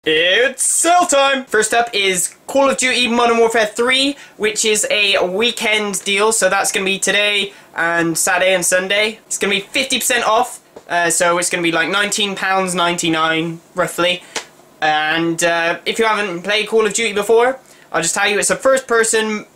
It's sale time! First up is Call of Duty Modern Warfare 3, which is a weekend deal, so that's going to be today and Saturday and Sunday. It's going to be 50% off, so it's going to be like £19.99 roughly. And if you haven't played Call of Duty before, I'll just tell you it's a first-person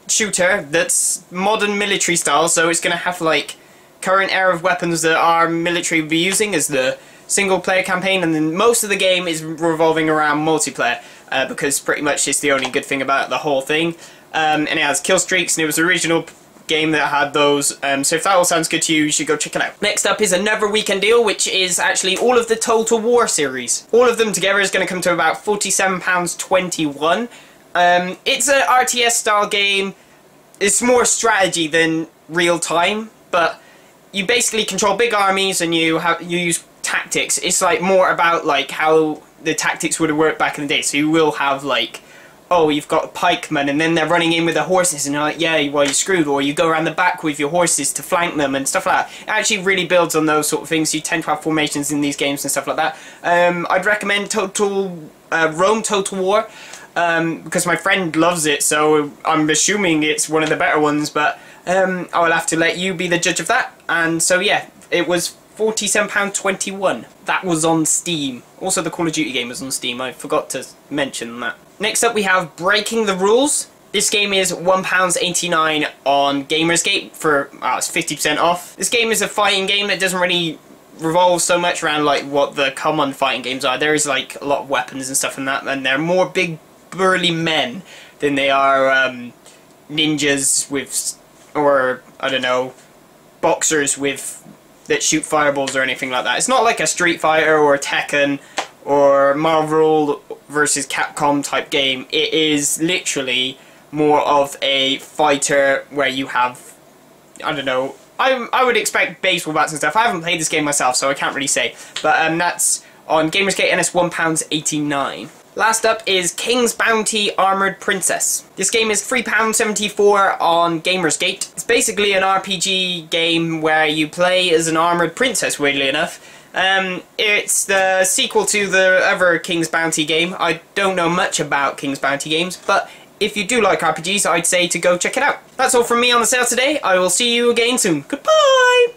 shooter that's modern military style, so it's going to have like current era of weapons that our military will be using as the single player campaign, and then most of the game is revolving around multiplayer because pretty much it's the only good thing about the whole thing. And it has kill streaks, and it was the original game that had those, so if that all sounds good to you, you should go check it out. Next up is another weekend deal, which is actually all of the Total War series. All of them together is going to come to about £47.21. It's an RTS style game. It's more strategy than real time, but you basically control big armies and you use tactics. It's like more about like how the tactics would have worked back in the day. So you will have like, oh, you've got pikemen and then they're running in with their horses and you're like, yeah, well, you're screwed. Or you go around the back with your horses to flank them and stuff like that. It actually really builds on those sort of things. You tend to have formations in these games and stuff like that. I'd recommend Rome Total War because my friend loves it, so I'm assuming it's one of the better ones, but I will have to let you be the judge of that. And so yeah, it was £47.21. That was on Steam. Also the Call of Duty game was on Steam, I forgot to mention that. Next up we have Breaking the Rules. This game is £1.89 on Gamersgate for, it's 50% off. This game is a fighting game that doesn't really revolve so much around like what the common fighting games are. There is like a lot of weapons and stuff in that, and they're more big burly men than they are ninjas with, or I don't know, boxers with that shoot fireballs or anything like that. It's not like a Street Fighter or Tekken or Marvel versus Capcom type game. It is literally more of a fighter where you have, I don't know, I would expect baseball bats and stuff. I haven't played this game myself, so I can't really say. But that's on Gamersgate and it's £1.89. Last up is King's Bounty Armoured Princess. This game is £3.74 on Gamersgate. It's basically an RPG game where you play as an armoured princess, weirdly enough. It's the sequel to the other King's Bounty game. I don't know much about King's Bounty games, but if you do like RPGs, I'd say to go check it out. That's all from me on the sale today. I will see you again soon. Goodbye!